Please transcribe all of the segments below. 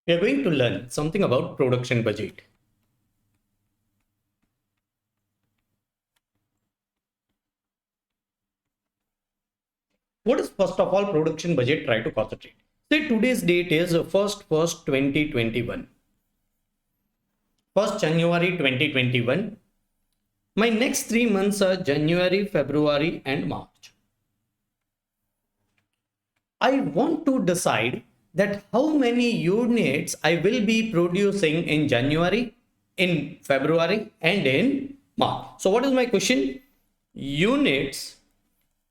We are going to learn something about production budget. What is first of all production budget? Try to concentrate. Say today's date is 1st 2021. 1st January 2021. My next 3 months are January, February and March. I want to decide that how many units I will be producing in January, in February and in March. So what is my question? Units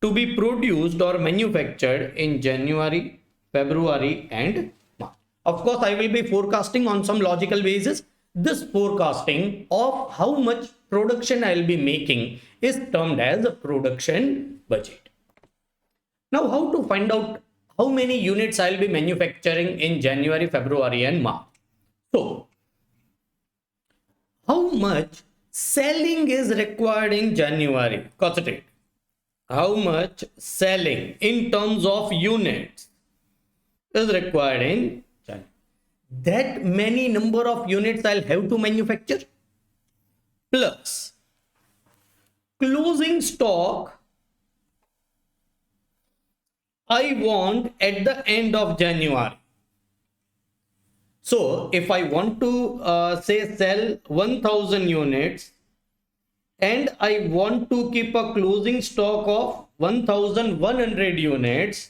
to be produced or manufactured in January, February and March. Of course, I will be forecasting on some logical basis. This forecasting of how much production I will be making is termed as a production budget. Now, how to find out how many units I will be manufacturing in January, February and March? So, how much selling is required in January? Concentrate. How much selling in terms of units is required in January? That many number of units I'll have to manufacture plus closing stock I want at the end of January. So if I want to say sell 1000 units and I want to keep a closing stock of 1100 units,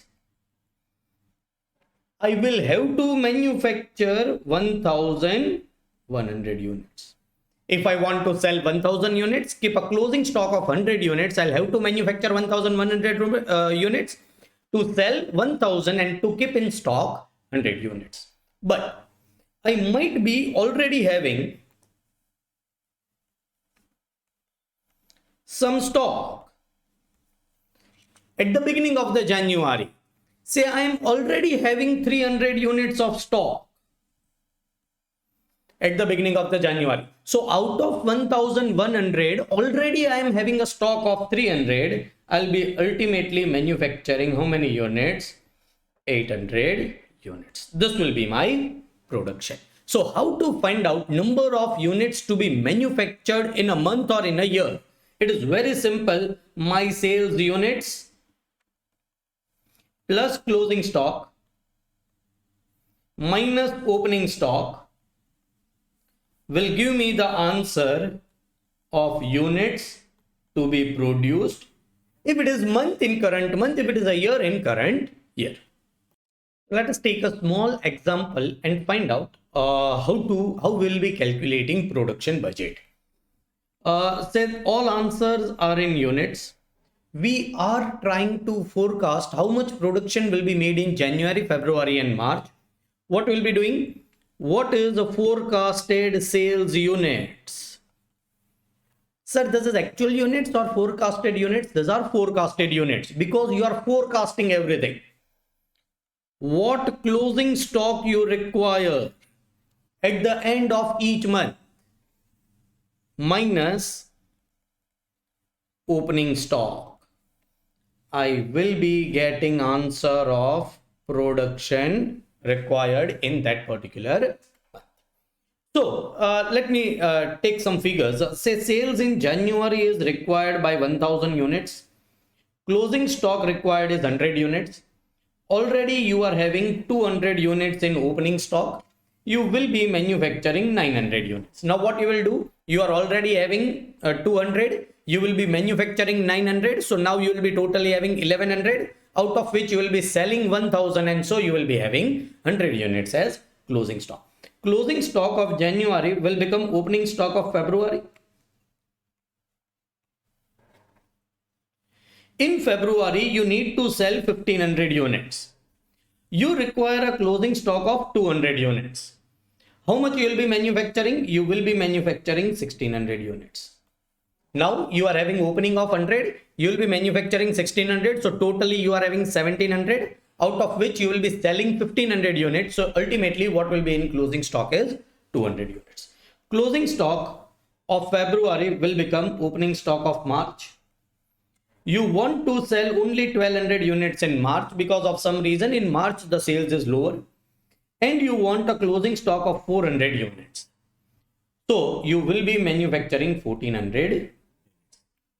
I will have to manufacture 1100 units. If I want to sell 1000 units, keep a closing stock of 100 units, I'll have to manufacture 1100 units to sell 1000 and to keep in stock 100 units. But I might be already having some stock at the beginning of the January. Say I am already having 300 units of stock at the beginning of the January. So out of 1100, already I am having a stock of 300. I'll be ultimately manufacturing how many units? 800 units. This will be my production. So how to find out number of units to be manufactured in a month or in a year? It is very simple. My sales units plus closing stock minus opening stock will give me the answer of units to be produced. If it is month in current month, if it is a year in current year. Let us take a small example and find out how we'll be calculating production budget. Since all answers are in units, we are trying to forecast how much production will be made in January, February and March. What we'll be doing? What is the forecasted sales units? Sir, this is actual units or forecasted units? These are forecasted units because you are forecasting everything. What closing stock you require at the end of each month minus opening stock. I will be getting answer of production required in that particular month. So let me take some figures. Say sales in January is required by 1000 units. Closing stock required is 100 units. Already you are having 200 units in opening stock. You will be manufacturing 900 units. Now what you will do? You are already having 200. You will be manufacturing 900. So now you will be totally having 1100, out of which you will be selling 1000, and so you will be having 100 units as closing stock. Closing stock of January will become opening stock of February. In February, you need to sell 1500 units. You require a closing stock of 200 units. How much you will be manufacturing? You will be manufacturing 1600 units. Now you are having opening of 100. You will be manufacturing 1600. So totally you are having 1700, out of which you will be selling 1500 units. So ultimately what will be in closing stock is 200 units. Closing stock of February will become opening stock of March. You want to sell only 1200 units in March because of some reason in March the sales is lower, and you want a closing stock of 400 units. So you will be manufacturing 1400.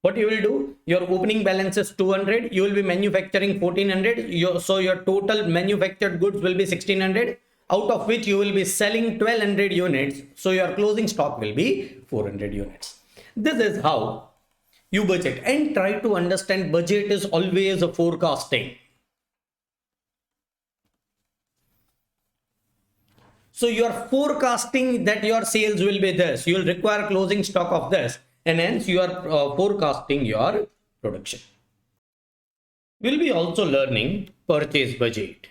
What you will do? Your opening balance is 200. You will be manufacturing 1400. So your total manufactured goods will be 1600, out of which you will be selling 1200 units. So your closing stock will be 400 units. This is how you budget, and try to understand budget is always a forecasting. So you are forecasting that your sales will be this. You will require closing stock of this, and hence you are forecasting your production. We'll be also learning purchase budget.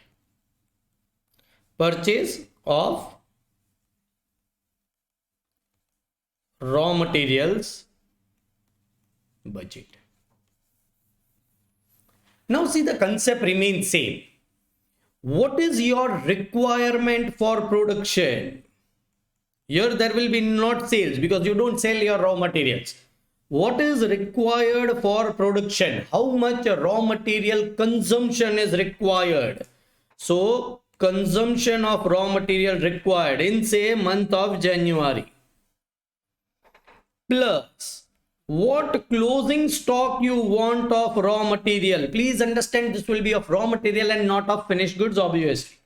Purchase of raw materials budget. Now see, the concept remains same. What is your requirement for production? Here there will be not sales because you don't sell your raw materials. What is required for production? How much raw material consumption is required? So consumption of raw material required in say month of January, plus what closing stock you want of raw material. Please understand, this will be of raw material and not of finished goods, obviously.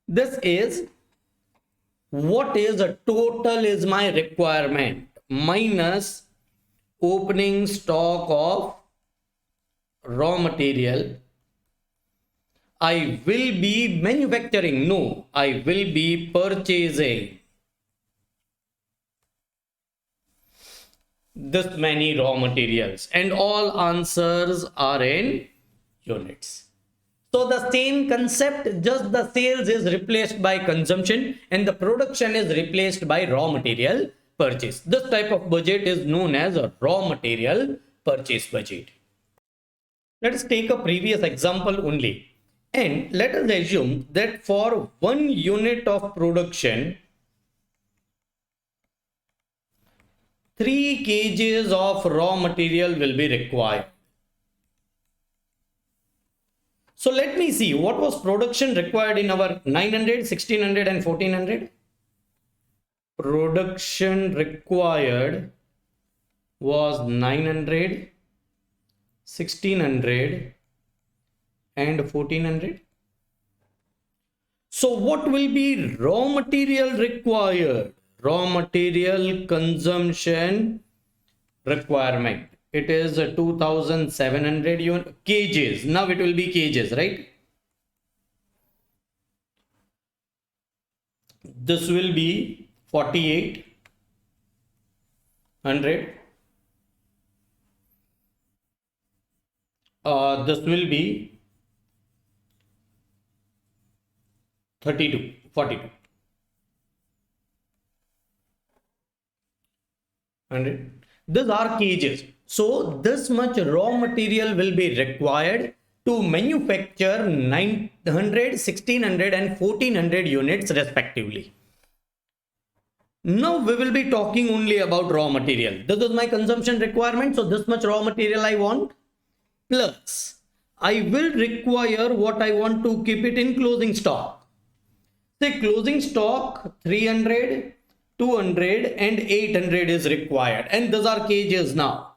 This is what is a total is my requirement minus opening stock of raw material. I will be manufacturing. No, I will be purchasing this many raw materials, and all answers are in units. So the same concept, just the sales is replaced by consumption and the production is replaced by raw material purchase. This type of budget is known as a raw material purchase budget. Let us take a previous example only, and let us assume that for 1 unit of production 3 kgs of raw material will be required. So let me see what was production required in our 900, 1600 and 1400. Production required was 900, 1600 and 1400. So what will be raw material required? Raw material consumption requirement. It is 2700 kgs. Now it will be kgs, right? This will be 4800. This will be 42. 100. These are kgs. So this much raw material will be required to manufacture 900, 1600 and 1400 units respectively. Now we will be talking only about raw material. This is my consumption requirement. So this much raw material I want, plus I will require what I want to keep it in closing stock. Say closing stock 300, 200 and 800 is required, and those are kgs now,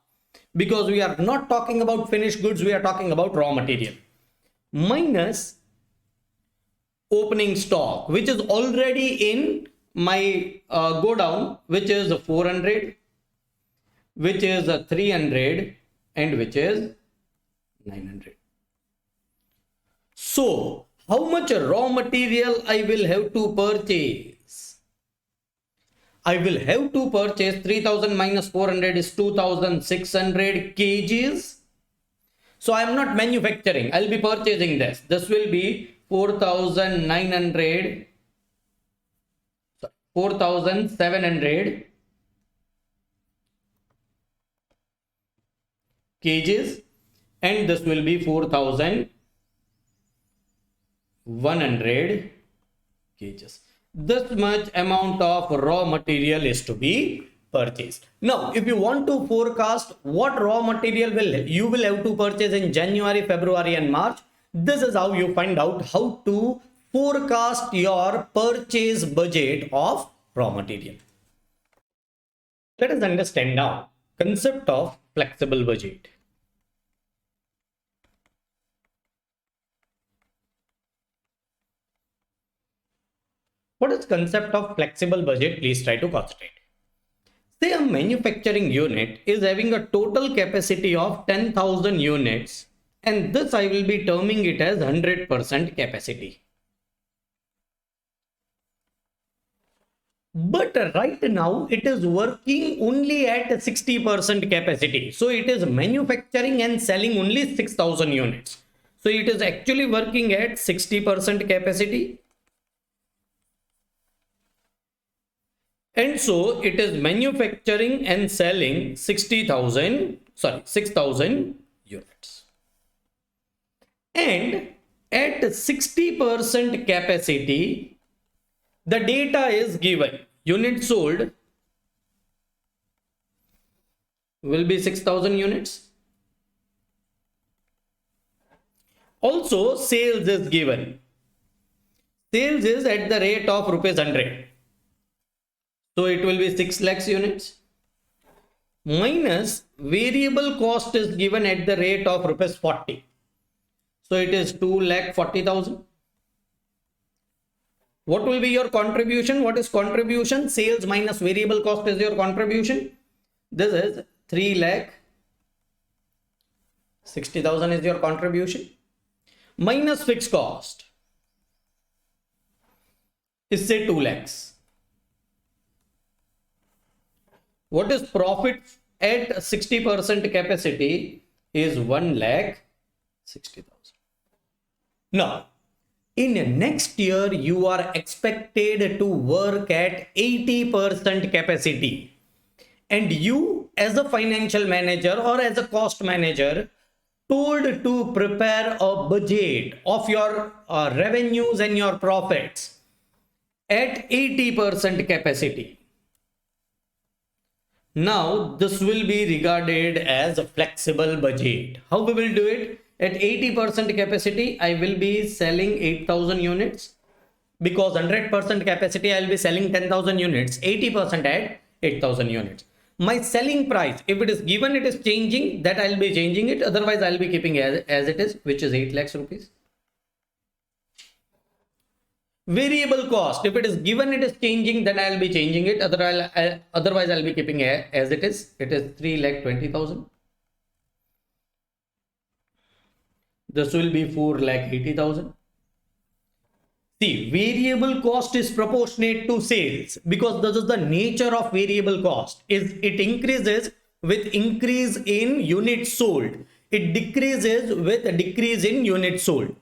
because we are not talking about finished goods, we are talking about raw material, minus opening stock which is already in my go down, which is 400, which is 300 and which is 900. So how much raw material I will have to purchase? I will have to purchase 3000 minus 400 is 2600 kgs. So I am not manufacturing, I will be purchasing this. This will be 4700 kgs, and this will be 4100 kgs. This much amount of raw material is to be purchased. Now if you want to forecast what raw material you will have to purchase in January, February and March, this is how you find out how to forecast your purchase budget of raw material. Let us understand now concept of flexible budget. What is concept of flexible budget? Please try to concentrate. Say a manufacturing unit is having a total capacity of 10,000 units, and this I will be terming it as 100% capacity. But right now it is working only at 60% capacity. So it is manufacturing and selling only 6,000 units. So it is actually working at 60% capacity. And so it is manufacturing and selling 6,000 units. And at 60% capacity, the data is given. Units sold will be 6,000 units. Also, sales is given. Sales is at the rate of rupees 100. So it will be 6 lakhs units. Minus variable cost is given at the rate of rupees 40. So it is 2,40,000. What will be your contribution? What is contribution? Sales minus variable cost is your contribution. This is 3,60,000 is your contribution. Minus fixed cost is say 2 lakhs. What is profit at 60% capacity is 1,60,000. Now, in next year, you are expected to work at 80% capacity. And you as a financial manager or as a cost manager told to prepare a budget of your revenues and your profits at 80% capacity. Now, this will be regarded as a flexible budget. How we will do it? At 80% capacity, I will be selling 8,000 units. Because 100% capacity, I will be selling 10,000 units. 80% at 8,000 units. My selling price, if it is given, it is changing, that I will be changing it. Otherwise, I will be keeping as it is, which is 8 lakhs rupees. Variable cost, if it is given, it is changing, then I'll be changing it. Otherwise I'll be keeping it as it is. It is 3,20,000. This will be 4,80,000. See, variable cost is proportionate to sales because this is the nature of variable cost. Is it increases with increase in units sold. It decreases with a decrease in units sold.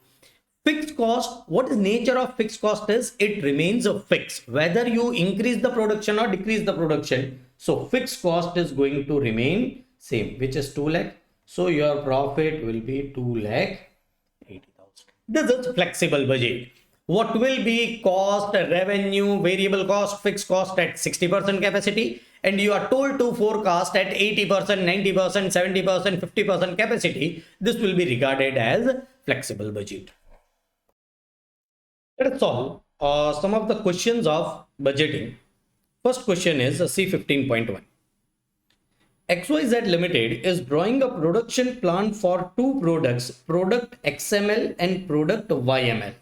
Fixed cost, what is nature of fixed cost is it remains a fixed whether you increase the production or decrease the production. So fixed cost is going to remain same, which is 2 lakh. So your profit will be 2,80,000. This is flexible budget. What will be cost, revenue, variable cost, fixed cost at 60% capacity, and you are told to forecast at 80%, 90%, 70%, 50% capacity. This will be regarded as flexible budget. Let's solve some of the questions of budgeting. First question is C15.1. XYZ Limited is drawing a production plan for two products, product XML and product YML.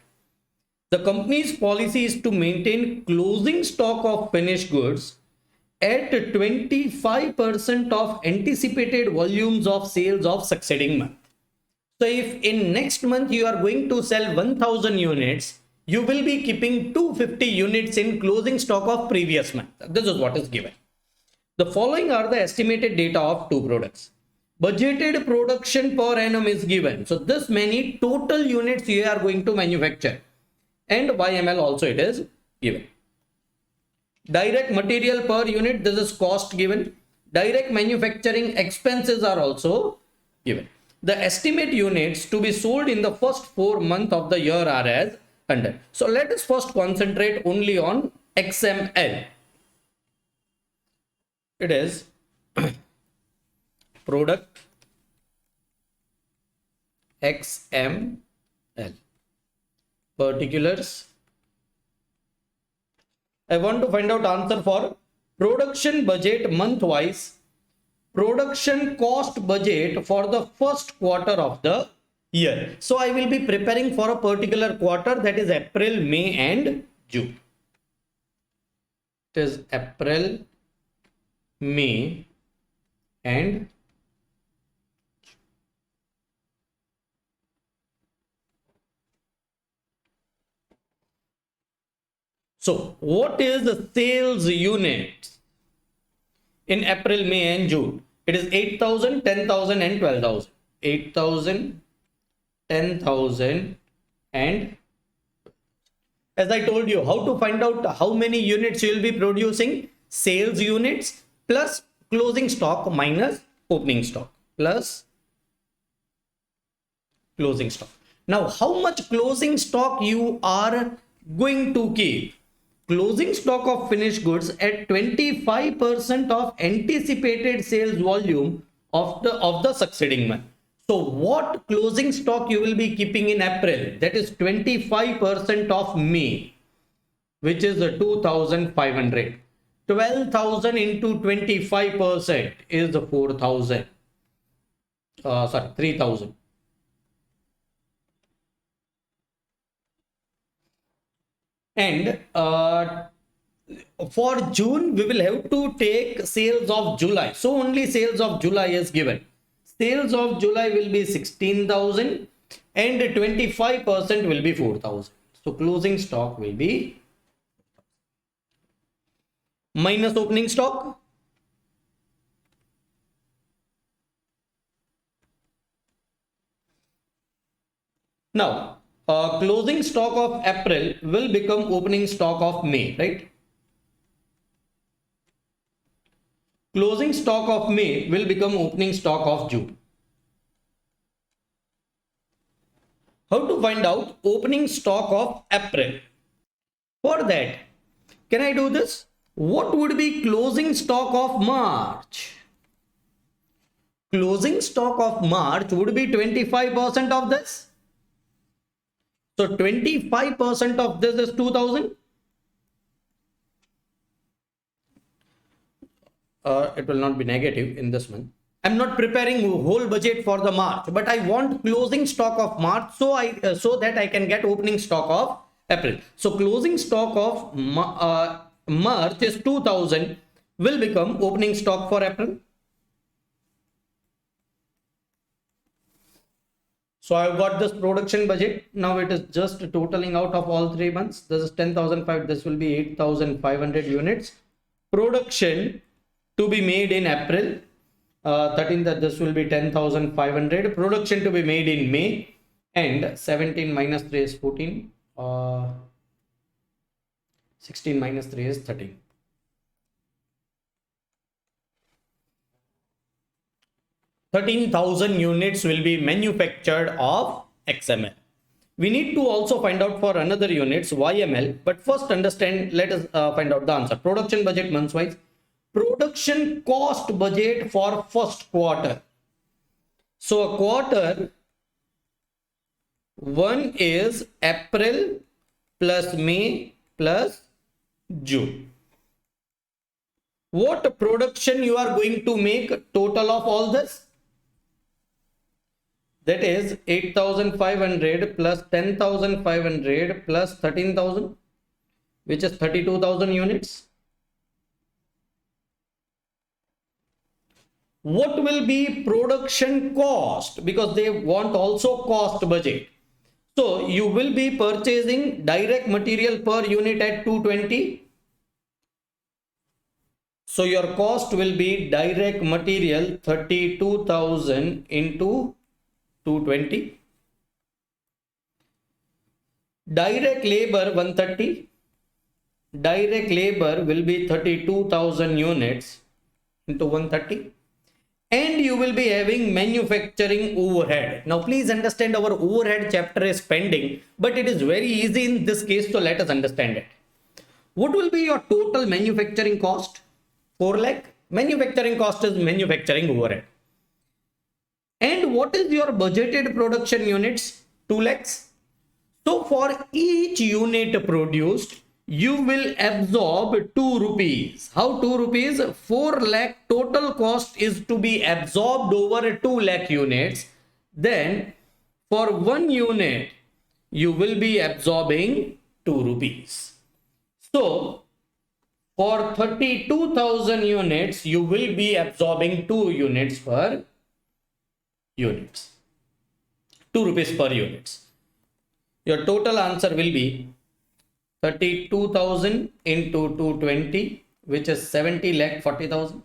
The company's policy is to maintain closing stock of finished goods at 25% of anticipated volumes of sales of succeeding month. So if in next month you are going to sell 1,000 units, you will be keeping 250 units in closing stock of previous month. This is what is given. The following are the estimated data of two products. Budgeted production per annum is given. So this many total units you are going to manufacture. And YML also it is given. Direct material per unit, this is cost given. Direct manufacturing expenses are also given. The estimate units to be sold in the first 4 months of the year are as under. So let us first concentrate only on XML. It is product XML. particulars. I want to find out answer for production budget month-wise, production cost budget for the first quarter of the year. So I will be preparing for a particular quarter, that is April, May and June. It is April, May and so what is the sales unit in April, May and June? It is 8,000, 10,000 and 12,000. 8,000, 10,000 and as I told you, how to find out how many units you will be producing? Sales units plus closing stock minus opening stock plus closing stock. Now, how much closing stock you are going to keep? Closing stock of finished goods at 25% of anticipated sales volume of the succeeding month. So what closing stock you will be keeping in April? That is 25% of May, which is 2,500. 12,000 into 25% is 4,000. 3,000. And for June, we will have to take sales of July. So only sales of July is given. Sales of July will be 16,000 and 25% will be 4,000. So closing stock will be minus opening stock. Now, closing stock of April will become opening stock of May, right? Closing stock of May will become opening stock of June. How to find out opening stock of April? For that, can I do this? What would be closing stock of March? Closing stock of March would be 25% of this. So 25% of this is 2,000. It will not be negative in this month. I'm not preparing whole budget for the March, but I want closing stock of March so that I can get opening stock of April. So closing stock of March is 2,000 will become opening stock for April. So I've got this production budget. Now it is just totaling out of all 3 months. This is 10,005. This will be 8,500 units. Production to be made in April 13th, this will be 10,500. Production to be made in May, and 17 minus 3 is 14. 16 minus 3 is 13. $13,000 units will be manufactured of XML. We need to also find out for another units YML, but first understand, let us find out the answer. Production budget months wise. Production cost budget for first quarter. So a quarter one is April plus May plus June. What production you are going to make total of all this? That is 8,500 plus 10,500 plus 13,000, which is 32,000 units. What will be production cost? Because they want also cost budget. So you will be purchasing direct material per unit at 220. So your cost will be direct material 32,000 into 220. Direct labor 130. Direct labor will be 32,000 units into 130. And you will be having manufacturing overhead. Now please understand, our overhead chapter is pending, but it is very easy in this case, so let us understand it. What will be your total manufacturing cost? 4 lakh. Manufacturing cost is manufacturing overhead. And what is your budgeted production units? 2 lakhs. So for each unit produced, you will absorb 2 rupees. How 2 rupees? 4 lakh total cost is to be absorbed over 2 lakh units. Then for 1 unit, you will be absorbing 2 rupees. So for 32,000 units, you will be absorbing 2 units per units. 2 rupees per units. Your total answer will be 32,000 into 220, which is 70 lakh 40,000.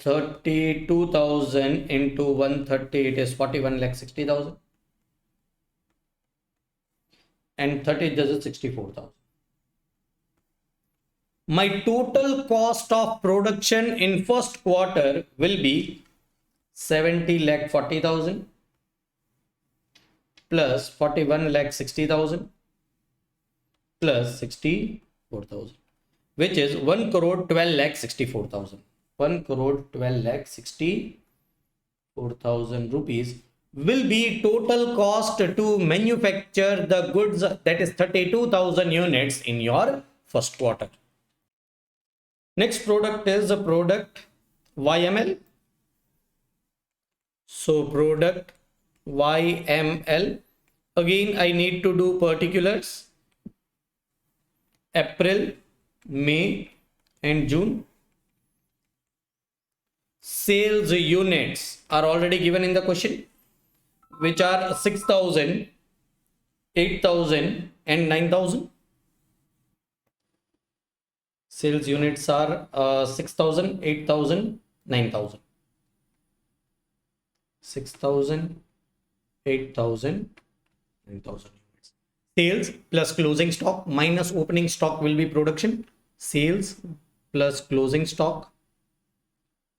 32,000 into 130, it is 41 lakh 60,000. And 30, this is 64,000. My total cost of production in first quarter will be 70 lakh 40,000 plus 41 lakh 60,000 plus 64,000, which is 1 crore 12 lakh 64,000. 1 crore 12 lakh 64,000 rupees will be total cost to manufacture the goods, that is 32,000 units in your first quarter. Next product is a product YML. So product YML, again I need to do particulars. April, May and June. Sales units are already given in the question, which are 6,000, 8,000 and 9,000. Sales units are 6,000, 8,000, 9,000. 6,000, 8,000, 9,000 units. Sales plus closing stock minus opening stock will be production. Sales plus closing stock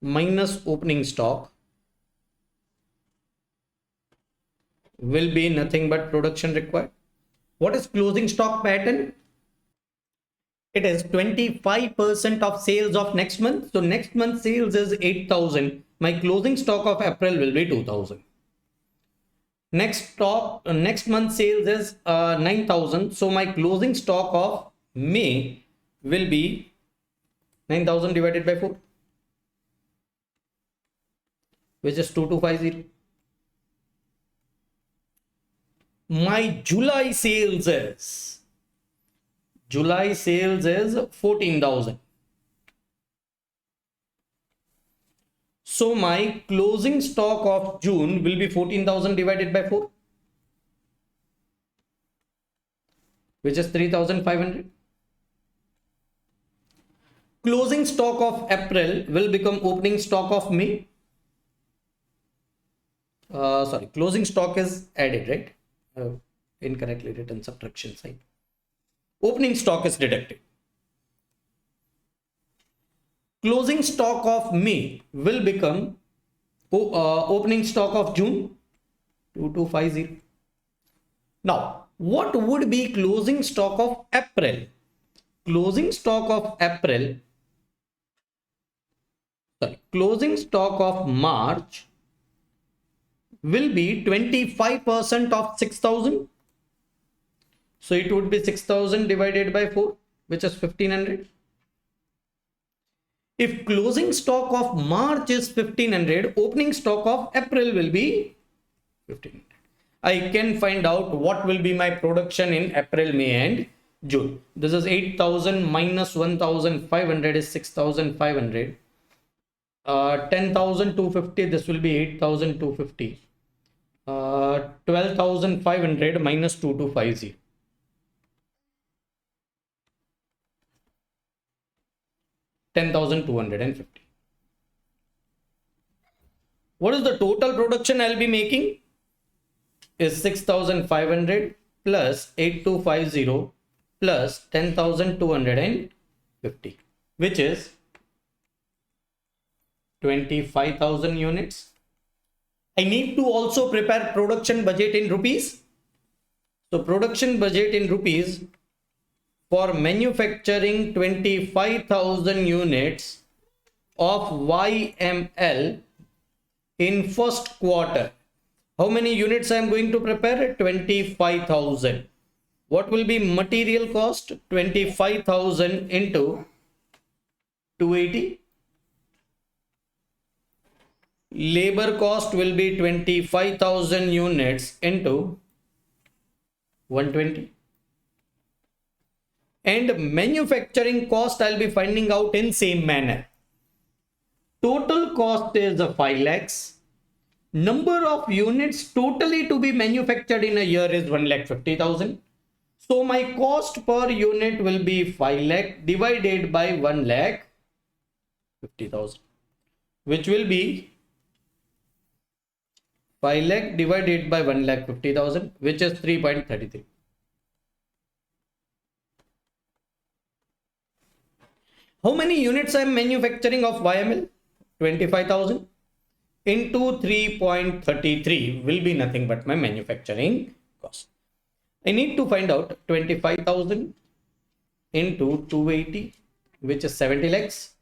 minus opening stock will be nothing but production required. What is closing stock pattern? It is 25% of sales of next month. So next month sales is 8,000. My closing stock of April will be 2,000. Next month sales is 9,000. So my closing stock of May will be 9,000 divided by 4, which is 2250. My July sales is 14,000. So my closing stock of June will be 14,000 divided by 4, which is 3,500. Closing stock of April will become opening stock of May. Closing stock is added, right? Incorrectly written subtraction sign. Opening stock is deducted. Closing stock of May will become opening stock of June, 2250. Now, what would be closing stock of April? Closing stock of March will be 25% of 6,000. So it would be 6,000 divided by 4, which is 1,500. If closing stock of March is 1,500, opening stock of April will be 1,500. I can find out what will be my production in April, May and June. This is 8,000 minus 1,500 is 6,500. 10,250, this will be 8,250. 12,500 minus 2250. 10,250. What is the total production I'll be making? Is 6,500 plus 8,250 plus 10,250, which is 25,000 units. I need to also prepare production budget in rupees. So production budget in rupees for manufacturing 25,000 units of YML in first quarter, how many units I am going to prepare? 25,000. What will be material cost? 25,000 into 280. Labor cost will be 25,000 units into 120. And manufacturing cost I'll be finding out in same manner. Total cost is 5 lakhs. Number of units totally to be manufactured in a year is 1,50,000. So my cost per unit will be 5 lakh divided by 1,50,000, which will be 5 lakh divided by 1,50,000, which is 3.33. How many units I am manufacturing of YML? 25,000 into 3.33 will be nothing but my manufacturing cost. I need to find out 25,000 into 280, which is 70 lakhs.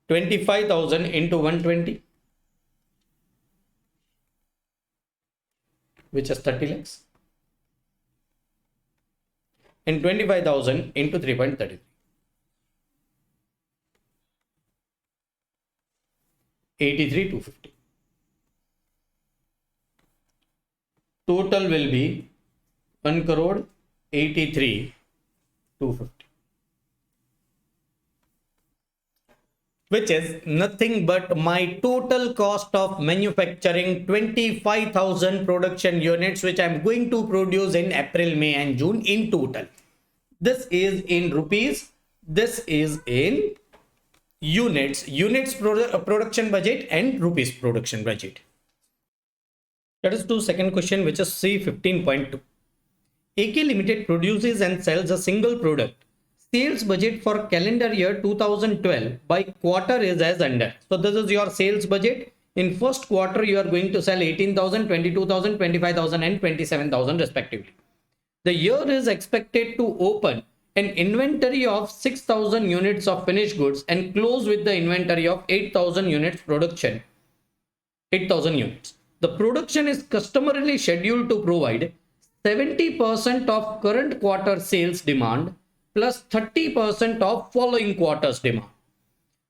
25,000 into 120, which is 30 lakhs. And 25,000 into 3.33. 83,250. Total will be 1 crore 83,250, which is nothing but my total cost of manufacturing 25,000 production units, which I am going to produce in April, May and June in total. This is in rupees. This is in units, production budget and rupees production budget. Let us do second question, which is C15.2. AK Limited produces and sells a single product. Sales budget for calendar year 2012 by quarter is as under. So this is your sales budget. In first quarter, you are going to sell 18,000, 22,000, 25,000 and 27,000 respectively. The year is expected to open an inventory of 6,000 units of finished goods and close with the inventory of 8,000 units production. 8,000 units. The production is customarily scheduled to provide 70% of current quarter sales demand plus 30% of following quarter's demand.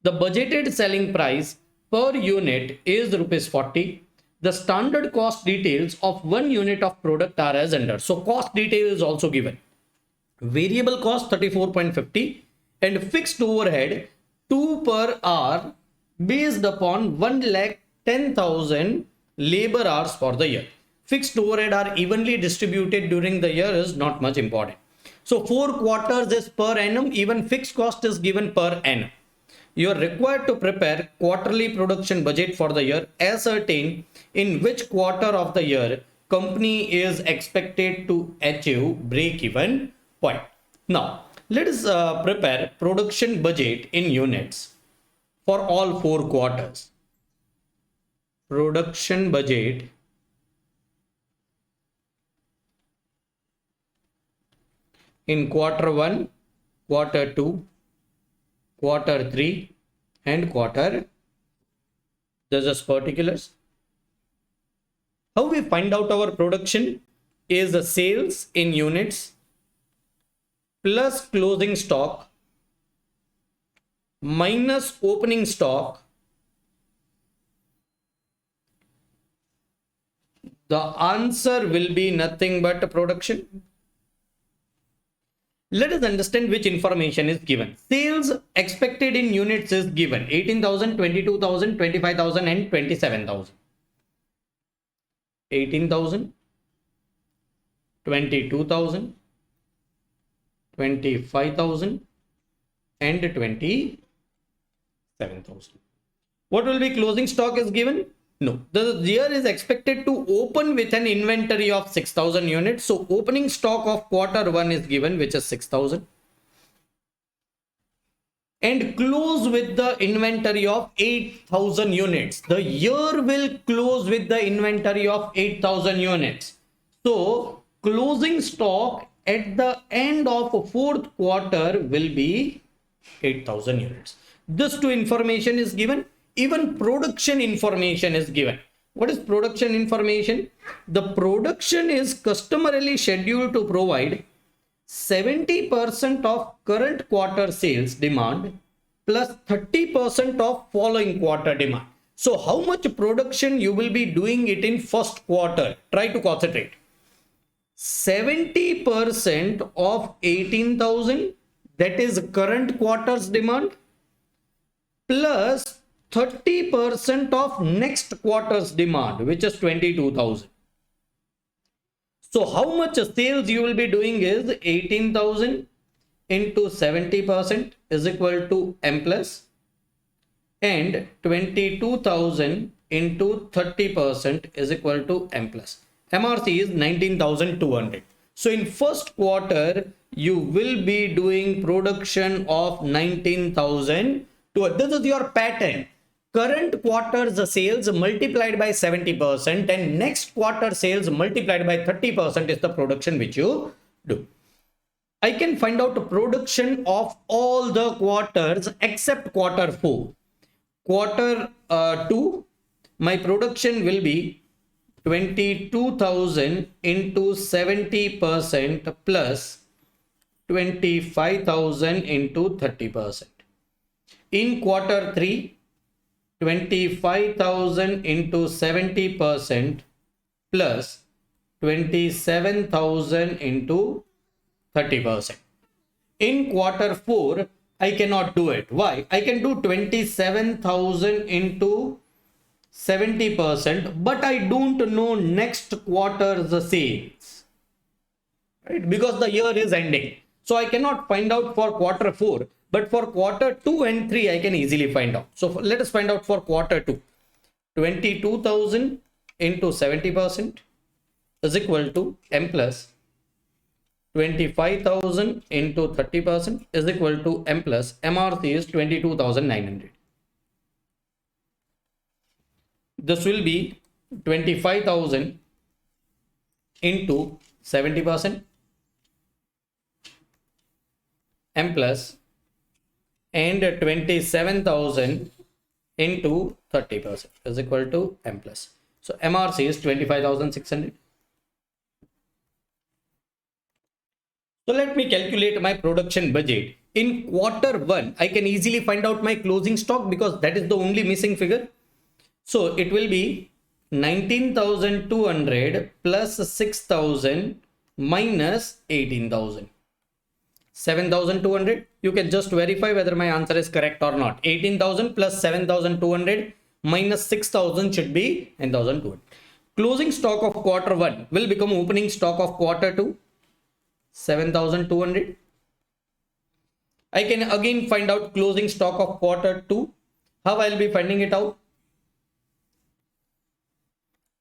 The budgeted selling price per unit is rupees 40. The standard cost details of one unit of product are as under. So cost detail is also given. Variable cost 34.50 and fixed overhead 2 per hour based upon 1,10,000 labor hours for the year. Fixed overhead are evenly distributed during the year is not much important. So 4 quarters is per annum. Even fixed cost is given per annum. You are required to prepare quarterly production budget for the year, ascertain in which quarter of the year company is expected to achieve break-even point. Now, let us prepare production budget in units for all 4 quarters. Production budget in quarter 1, quarter 2, quarter 3 and quarter. This is particulars. How we find out our production is the sales in units plus closing stock minus opening stock. The answer will be nothing but production. Let us understand which information is given. Sales expected in units is given 18,000, 22,000, 25,000 and 27,000. 18,000, 22,000, 25,000 and 27,000. What will be closing stock is given? No, the year is expected to open with an inventory of 6,000 units. So opening stock of quarter 1 is given, which is 6,000. And close with the inventory of 8,000 units. The year will close with the inventory of 8,000 units. So closing stock at the end of 4th quarter will be 8,000 units. This two information is given. Even production information is given. What is production information? The production is customarily scheduled to provide 70% of current quarter sales demand plus 30% of following quarter demand. So how much production you will be doing it in first quarter? Try to concentrate. 70% of 18,000, that is current quarter's demand, plus 30% of next quarter's demand, which is 22,000. So how much sales you will be doing is 18,000 into 70% is equal to M plus, and 22,000 into 30% is equal to M plus. MRC is 19,200. So in first quarter, you will be doing production of 19,000. This is your pattern. Current quarter's sales multiplied by 70% and next quarter sales multiplied by 30% is the production which you do. I can find out the production of all the quarters except quarter 4. Quarter 2, my production will be 22,000 into 70% plus 25,000 into 30%. In quarter 3, 25,000 into 70% plus 27,000 into 30%. In quarter 4, I cannot do it. Why? I can do 27,000 into 70%, but I don't know next quarter's sales, right? Because the year is ending. So I cannot find out for quarter 4, but for quarter 2 and 3, I can easily find out. So let us find out for quarter 2. 22,000 into 70% is equal to M plus 25,000 into 30% is equal to M plus. MRC is 22,900. This will be 25,000 into 70% M plus and 27,000 into 30% is equal to M plus. So MRC is 25,600. So let me calculate my production budget. In quarter 1, I can easily find out my closing stock because that is the only missing figure. So it will be 19,200 plus 6,000 minus 18,000. 7,200. You can just verify whether my answer is correct or not. 18,000 plus 7,200 minus 6,000 should be 9,200. Closing stock of quarter 1 will become opening stock of quarter 2. 7,200. I can again find out closing stock of quarter 2. How I will be finding it out?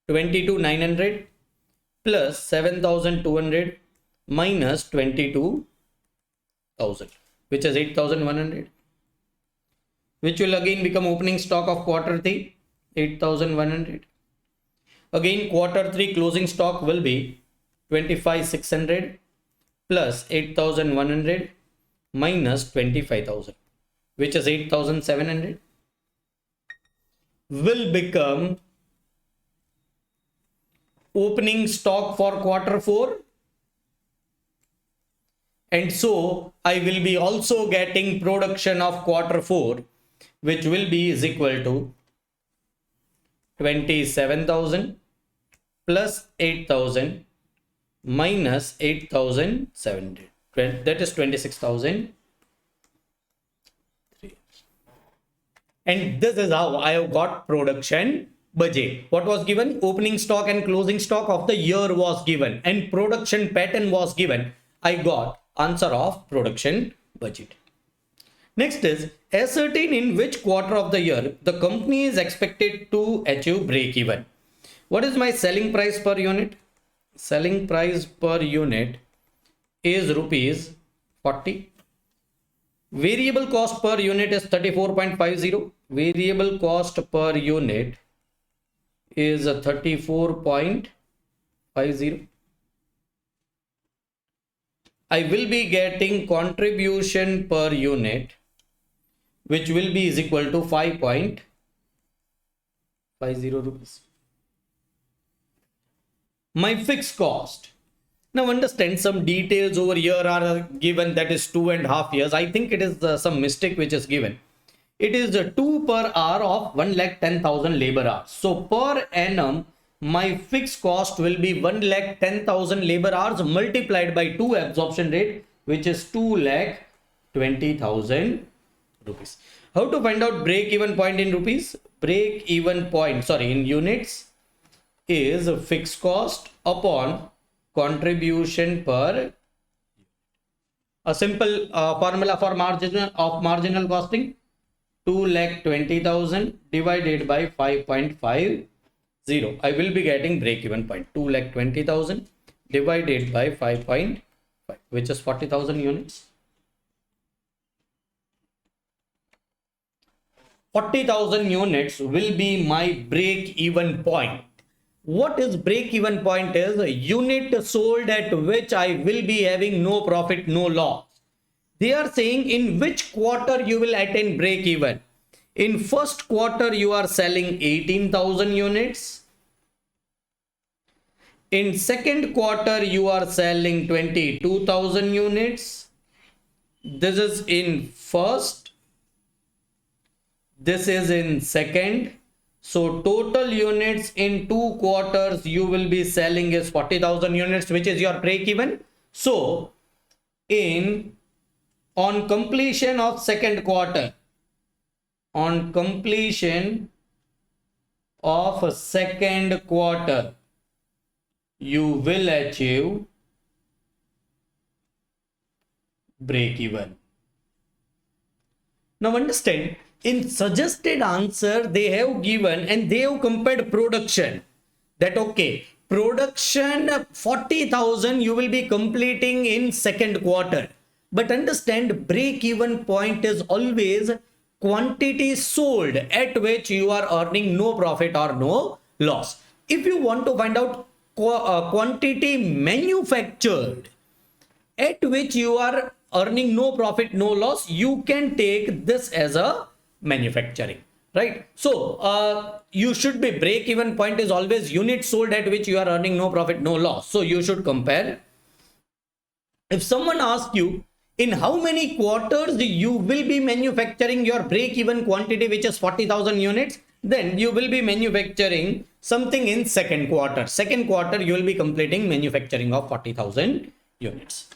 22,900 plus 7,200 minus 22,000, which is 8,100, which will again become opening stock of quarter 3, 8,100. Again, quarter 3 closing stock will be 25,600 plus 8,100 minus 25,000, which is 8,700, will become opening stock for quarter 4. And so I will be also getting production of quarter 4, which will be is equal to 27,000 plus 8,000 minus 8,700. That is 26,000. And this is how I have got production budget. What was given? Opening stock and closing stock of the year was given and production pattern was given. I got answer of production budget. Next is ascertain in which quarter of the year the company is expected to achieve break even. What is my selling price per unit? Selling price per unit is rupees 40. Variable cost per unit is 34.50. Variable cost per unit is 34.50. I will be getting contribution per unit, which will be is equal to 5.50 rupees. My fixed cost. Now understand, some details over here are given, that is 2.5 years. I think it is some mistake which is given. It is 2 per hour of 1,10,000 labor hours. So per annum, my fixed cost will be 1,10,000 labor hours multiplied by 2 absorption rate, which is 2,20,000 rupees. How to find out break even point in rupees? Break even point, sorry, in units is fixed cost upon contribution per. A simple formula for marginal costing: 2,20,000 divided by 5.50. I will be getting break even point 2,20,000 divided by 5.5, which is 40,000 units. 40,000 units will be my break even point. What is break even point? Is a unit sold at which I will be having no profit, no loss. They are saying in which quarter you will attain break even. In first quarter you are selling 18,000 units. In second quarter you are selling 22,000 units. This is in first. This is in second. So total units in 2 quarters you will be selling is 40,000 units, which is your break even. So on completion of second quarter, you will achieve break even. Now understand, in suggested answer they have given and they have compared production, that okay, production 40,000 you will be completing in second quarter. But understand, break even point is always quantity sold at which you are earning no profit or no loss. If you want to find out quantity manufactured at which you are earning no profit, no loss, you can take this as a manufacturing, right? So you should be, break even point is always unit sold at which you are earning no profit, no loss. So you should compare. If someone asks you in how many quarters you will be manufacturing your break even quantity, which is 40,000 units, then you will be manufacturing something in second quarter. Second quarter you will be completing manufacturing of 40,000 units.